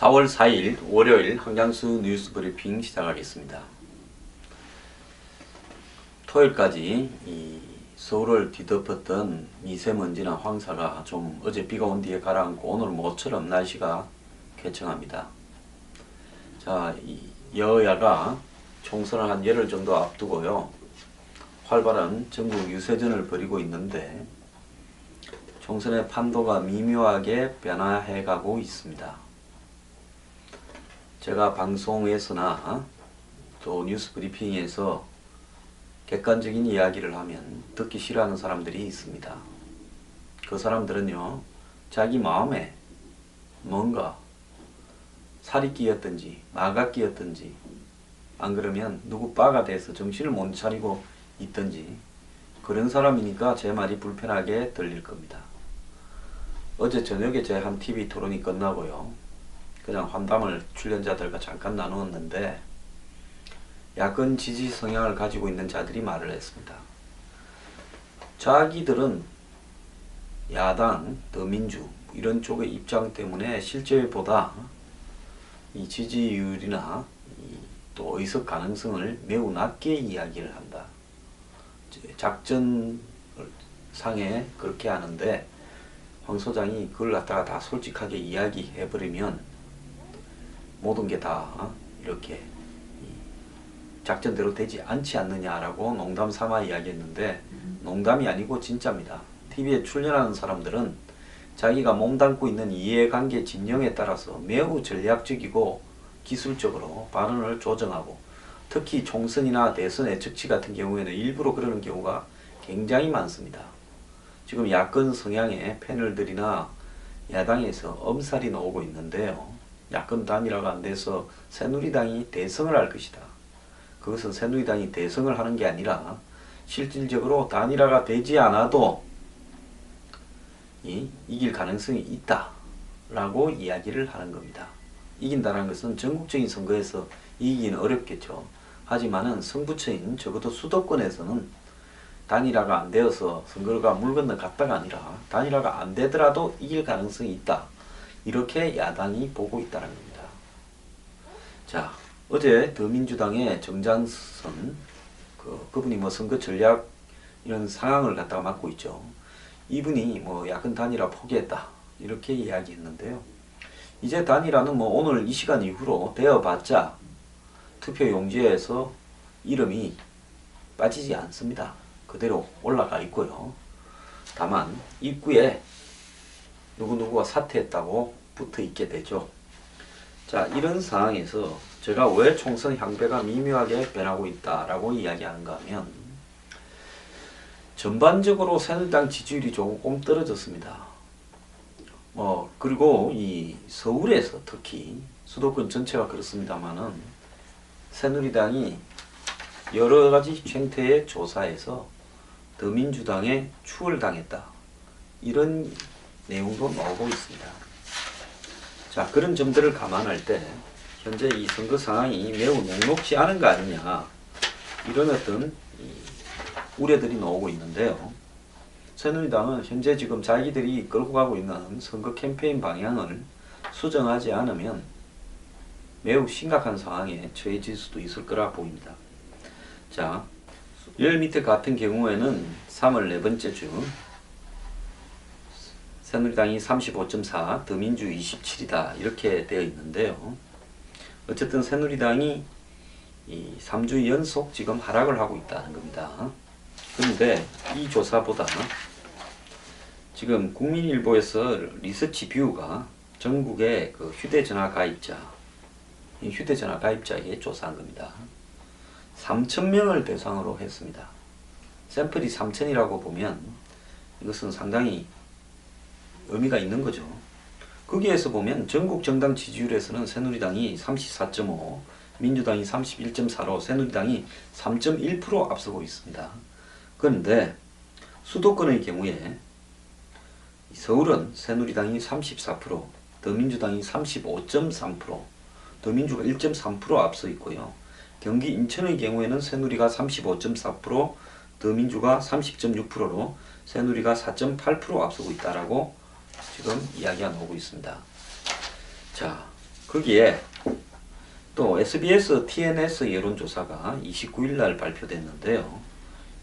4월 4일 월요일 황장수 뉴스 브리핑 시작하겠습니다. 토요일까지 이 서울을 뒤덮었던 미세먼지나 황사가 좀 어제 비가 온 뒤에 가라앉고 오늘 모처럼 날씨가 쾌청합니다. 자, 이 여야가 총선을 한 열흘 정도 앞두고요. 활발한 전국 유세전을 벌이고 있는데 총선의 판도가 미묘하게 변화해가고 있습니다. 제가 방송에서나 또 뉴스 브리핑에서 객관적인 이야기를 하면 듣기 싫어하는 사람들이 있습니다. 그 사람들은요, 자기 마음에 뭔가 살이 끼었든지 마가 끼었든지 안 그러면 누구 빠가 돼서 정신을 못 차리고 있든지 그런 사람이니까 제 말이 불편하게 들릴 겁니다. 어제 저녁에 제 한 TV 토론이 끝나고요. 그냥 환담을 출연자들과 잠깐 나누었는데 야권 지지 성향을 가지고 있는 자들이 말을 했습니다. 자기들은 야당, 더민주 이런 쪽의 입장 때문에 실제보다 이 지지율이나 또 의석 가능성을 매우 낮게 이야기를 한다. 작전상에 그렇게 하는데 황 소장이 그걸 갖다가 다 솔직하게 이야기해버리면 모든 게 다 이렇게 작전대로 되지 않지 않느냐라고 농담 삼아 이야기했는데 농담이 아니고 진짜입니다. TV에 출연하는 사람들은 자기가 몸담고 있는 이해관계 진영에 따라서 매우 전략적이고 기술적으로 발언을 조정하고 특히 총선이나 대선 예측치 같은 경우에는 일부러 그러는 경우가 굉장히 많습니다. 지금 야권 성향의 패널들이나 야당에서 엄살이 나오고 있는데요. 야권 단일화가 안 돼서 새누리당이 대성을 할 것이다. 그것은 새누리당이 대성을 하는 게 아니라 실질적으로 단일화가 되지 않아도 이길 가능성이 있다 라고 이야기를 하는 겁니다. 이긴다는 것은 전국적인 선거에서 이기기는 어렵겠죠. 하지만은 승부처인 적어도 수도권에서는 단일화가 안 되어서 선거가 물 건너 갔다가 아니라 단일화가 안 되더라도 이길 가능성이 있다. 이렇게 야당이 보고 있다는 겁니다. 자, 어제 더민주당의 정장선 그분이 뭐 선거 전략 이런 상황을 갖다가 맡고 있죠. 이분이 뭐 야권 단일화 포기했다 이렇게 이야기했는데요. 이제 단일화는 뭐 오늘 이 시간 이후로 되어봤자 투표 용지에서 이름이 빠지지 않습니다. 그대로 올라가 있고요. 다만 입구에 누구누구가 사퇴했다고 붙어 있게 되죠. 자, 이런 상황에서 제가 왜 총선 향배가 미묘하게 변하고 있다라고 이야기하는가 하면 전반적으로 새누리당 지지율이 조금 떨어졌습니다. 그리고 이 서울에서 특히 수도권 전체가 그렇습니다만은 새누리당이 여러 가지 형태의 조사에서 더민주당에 추월당했다. 이런 내용도 나오고 있습니다. 자, 그런 점들을 감안할 때 현재 이 선거 상황이 매우 녹록지 않은 거 아니냐 이런 어떤 우려들이 나오고 있는데요. 새누리당은 현재 지금 자기들이 끌고 가고 있는 선거 캠페인 방향을 수정하지 않으면 매우 심각한 상황에 처해질 수도 있을 거라 보입니다. 자, 열 밑에 같은 경우에는 3월 네 번째 주 새누리당이 35.4, 더민주 27이다 이렇게 되어 있는데요. 어쨌든 새누리당이 이 3주 연속 지금 하락을 하고 있다는 겁니다. 그런데 이 조사보다 지금 국민일보에서 리서치 뷰가 전국의 그 휴대전화 가입자, 이 휴대전화 가입자에게 조사한 겁니다. 3,000명을 대상으로 했습니다. 샘플이 3,000이라고 보면 이것은 상당히 의미가 있는 거죠. 거기에서 보면 전국 정당 지지율에서는 새누리당이 34.5, 민주당이 31.4로 새누리당이 3.1% 앞서고 있습니다. 그런데 수도권의 경우에 서울은 새누리당이 34%, 더민주당이 35.3%, 더민주가 1.3% 앞서 있고요. 경기 인천의 경우에는 새누리가 35.4%, 더민주가 30.6%로 새누리가 4.8% 앞서고 있다라고 지금 이야기가 나오고 있습니다. 자, 거기에 또 SBS TNS 여론조사가 29일 날 발표됐는데요.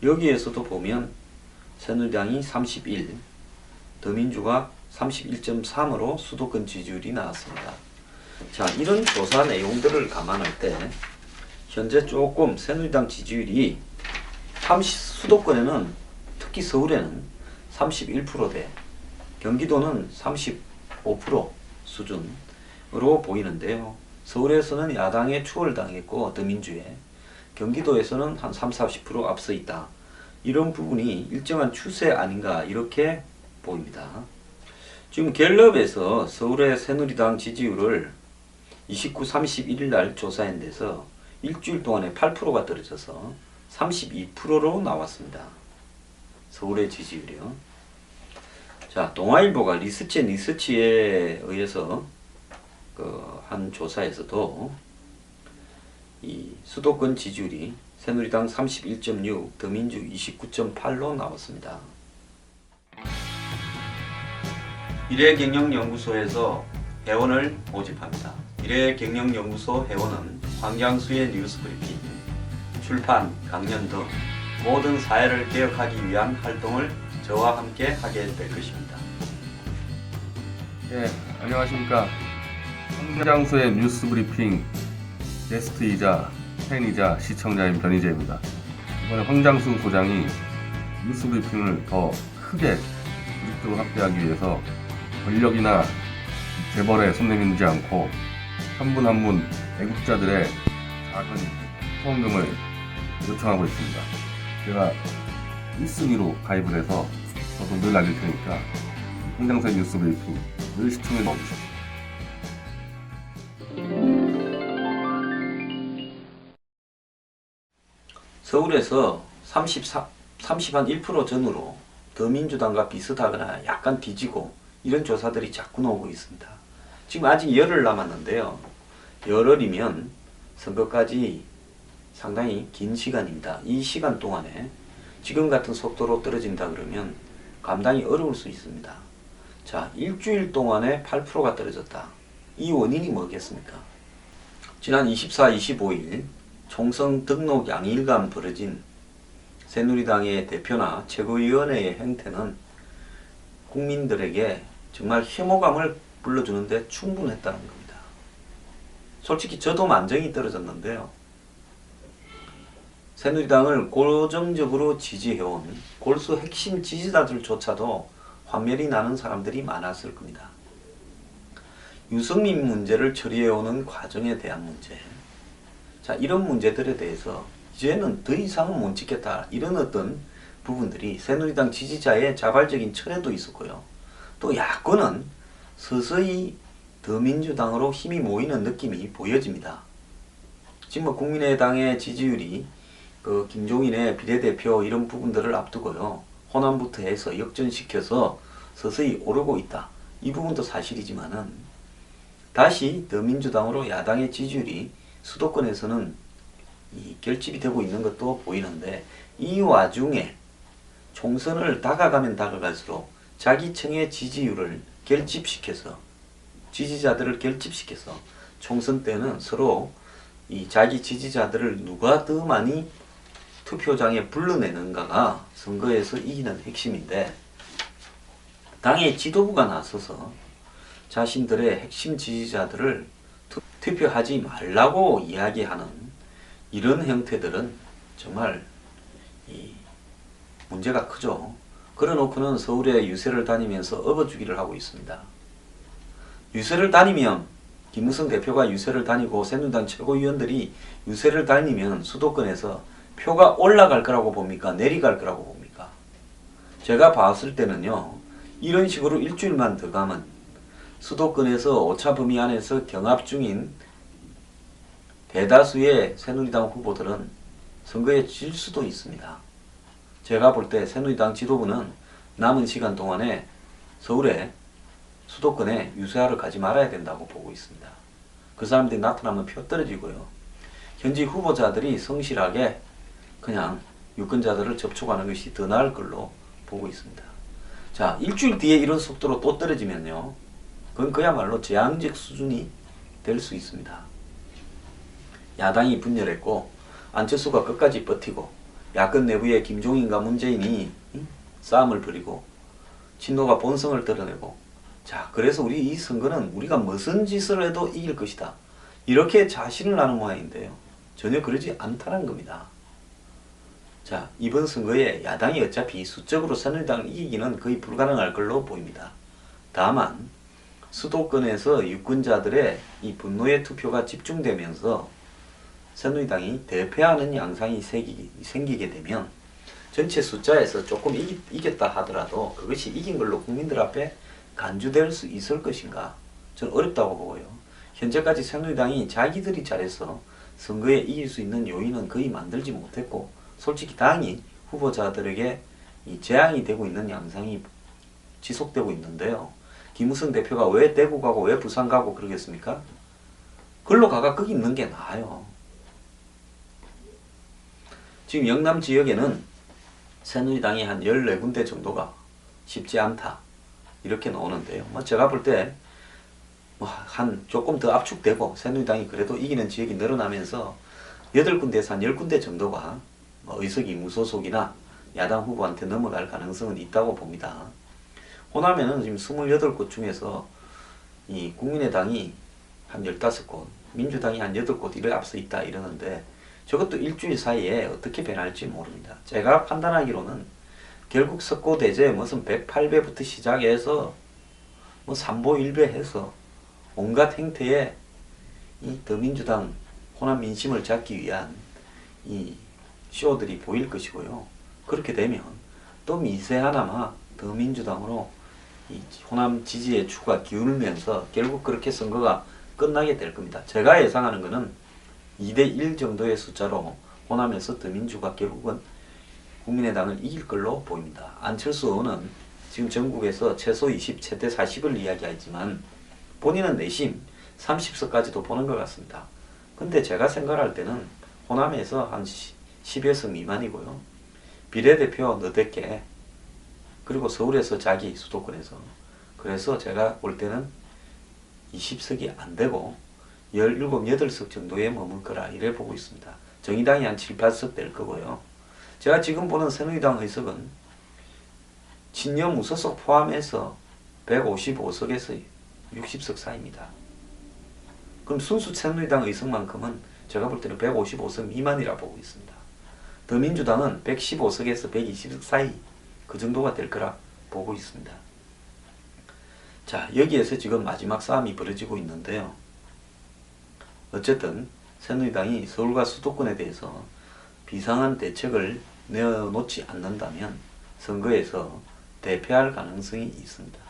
여기에서도 보면 새누리당이 31, 더민주가 31.3으로 수도권 지지율이 나왔습니다. 자, 이런 조사 내용들을 감안할 때 현재 조금 새누리당 지지율이 수도권에는 특히 서울에는 31%대, 경기도는 35% 수준으로 보이는데요. 서울에서는 야당에 추월당했고 더민주에, 경기도에서는 한 30-40% 앞서 있다. 이런 부분이 일정한 추세 아닌가 이렇게 보입니다. 지금 갤럽에서 서울의 새누리당 지지율을 29, 31일 날 조사한 데서 일주일 동안에 8%가 떨어져서 32%로 나왔습니다. 서울의 지지율이요. 자, 동아일보가 리서치에 의해서 한 조사에서도 이 수도권 지지율이 새누리당 31.6, 더민주 29.8로 나왔습니다. 미래경영연구소에서 회원을 모집합니다. 미래경영연구소 회원은 황장수의 뉴스브리핑, 출판, 강연 등 모든 사회를 개혁하기 위한 활동을 저와 함께 하게 될 것입니다. 예, 안녕하십니까. 황장수의 뉴스브리핑 게스트이자 팬이자 시청자인 변희재입니다. 이번에 황장수 소장이 뉴스브리핑을 더 크게 조직적으로 확대하기 위해서 권력이나 재벌에 손 내밀지 않고 한 분 한 분 애국자들의 작은 후원금을 요청하고 있습니다. 제가 1순위로 가입을 해서 저도 늘 알릴 테니까 황장수의 뉴스브리핑 늘 시청해 주십시오. 서울에서 30한 1% 전후로 더민주당과 비슷하거나 약간 뒤지고 이런 조사들이 자꾸 나오고 있습니다. 지금 아직 열흘 남았는데요. 열흘이면 선거까지 상당히 긴 시간입니다. 이 시간 동안에 지금 같은 속도로 떨어진다 그러면 감당이 어려울 수 있습니다. 자, 일주일 동안에 8%가 떨어졌다. 이 원인이 뭐겠습니까? 지난 24, 25일 총선 등록 양일간 벌어진 새누리당의 대표나 최고위원회의 행태는 국민들에게 정말 혐오감을 불러주는데 충분했다는 겁니다. 솔직히 저도 만정이 떨어졌는데요. 새누리당을 고정적으로 지지해온 골수 핵심 지지자들조차도 환멸이 나는 사람들이 많았을 겁니다. 유승민 문제를 처리해오는 과정에 대한 문제, 자, 이런 문제들에 대해서 이제는 더 이상은 못 지켰다, 이런 어떤 부분들이 새누리당 지지자의 자발적인 철회도 있었고요. 또 야권은 서서히 더민주당으로 힘이 모이는 느낌이 보여집니다. 지금 뭐 국민의당의 지지율이 김종인의 비례대표 이런 부분들을 앞두고요, 호남부터 해서 역전시켜서 서서히 오르고 있다. 이 부분도 사실이지만은 다시 더민주당으로 야당의 지지율이 수도권에서는 결집이 되고 있는 것도 보이는데, 이 와중에 총선을 다가가면 다가갈수록 자기 층의 지지율을 결집시켜서, 지지자들을 결집시켜서 총선 때는 서로 이 자기 지지자들을 누가 더 많이 투표장에 불러내는가가 선거에서 이기는 핵심인데, 당의 지도부가 나서서 자신들의 핵심 지지자들을 투표하지 말라고 이야기하는 이런 형태들은 정말 문제가 크죠. 그래놓고는 서울에 유세를 다니면서 업어주기를 하고 있습니다. 유세를 다니면, 김무성 대표가 유세를 다니고 새누리당 최고위원들이 유세를 다니면 수도권에서 표가 올라갈 거라고 봅니까? 내려갈 거라고 봅니까? 제가 봤을 때는요, 이런 식으로 일주일만 더 가면 수도권에서 오차 범위 안에서 경합 중인 대다수의 새누리당 후보들은 선거에 질 수도 있습니다. 제가 볼 때 새누리당 지도부는 남은 시간 동안에 서울에, 수도권에 유세하러 가지 말아야 된다고 보고 있습니다. 그 사람들이 나타나면 표 떨어지고요, 현지 후보자들이 성실하게 그냥 유권자들을 접촉하는 것이 더 나을 걸로 보고 있습니다. 자, 일주일 뒤에 이런 속도로 또 떨어지면요, 그건 그야말로 재앙적 수준이 될 수 있습니다. 야당이 분열했고 안철수가 끝까지 버티고 야권 내부에 김종인과 문재인이 싸움을 벌이고 친노가 본성을 드러내고, 자, 그래서 우리 이 선거는 우리가 무슨 짓을 해도 이길 것이다, 이렇게 자신을 하는 모양인데요. 전혀 그러지 않다는 겁니다. 자, 이번 선거에 야당이 어차피 수적으로 새누리당을 이기기는 거의 불가능할 걸로 보입니다. 다만 수도권에서 유권자들의 이 분노의 투표가 집중되면서 새누리당이 대패하는 양상이 생기게 되면 전체 숫자에서 조금 이겼다 하더라도 그것이 이긴 걸로 국민들 앞에 간주될 수 있을 것인가? 저는 어렵다고 보고요. 현재까지 새누리당이 자기들이 잘해서 선거에 이길 수 있는 요인은 거의 만들지 못했고, 솔직히 당이 후보자들에게 이 재앙이 되고 있는 양상이 지속되고 있는데요. 김무성 대표가 왜 대구 가고 왜 부산 가고 그러겠습니까? 글로 가가 거기 있는 게 나아요. 지금 영남 지역에는 새누리당이 한 14군데 정도가 쉽지 않다, 이렇게 나오는데요. 제가 볼 때 한 조금 더 압축되고 새누리당이 그래도 이기는 지역이 늘어나면서 8군데에서 한 10군데 정도가 의석이 무소속이나 야당 후보한테 넘어갈 가능성은 있다고 봅니다. 호남에는 지금 28곳 중에서 이 국민의당이 한 15곳, 민주당이 한 8곳 이를 앞서 있다 이러는데, 저것도 일주일 사이에 어떻게 변할지 모릅니다. 제가 판단하기로는 결국 석고대제 무슨 108배부터 시작해서 3보 1배 해서 온갖 행태의 이 더민주당 호남 민심을 잡기 위한 이 쇼들이 보일 것이고요. 그렇게 되면 또 미세하나마 더민주당으로 이 호남 지지의 추가 기울면서 결국 그렇게 선거가 끝나게 될 겁니다. 제가 예상하는 것은 2대1 정도의 숫자로 호남에서 더민주가 결국은 국민의당을 이길 걸로 보입니다. 안철수 의원은 지금 전국에서 최소 20, 최대 40을 이야기하지만 본인은 내심 30석까지도 보는 것 같습니다. 근데 제가 생각할 때는 호남에서 한 10여 석 미만이고요. 비례대표 너댓 개, 그리고 서울에서 자기 수도권에서, 그래서 제가 볼 때는 20석이 안 되고 17, 8석 정도에 머물 거라 이래 보고 있습니다. 정의당이 한 7, 8석 될 거고요. 제가 지금 보는 새누리당 의석은 친여 무소속 포함해서 155석에서 60석 사이입니다. 그럼 순수 새누리당 의석만큼은 제가 볼 때는 155석 미만이라 보고 있습니다. 더민주당은 115석에서 120석 사이 그 정도가 될 거라 보고 있습니다. 자, 여기에서 지금 마지막 싸움이 벌어지고 있는데요. 어쨌든 새누리당이 서울과 수도권에 대해서 비상한 대책을 내어놓지 않는다면 선거에서 대패할 가능성이 있습니다.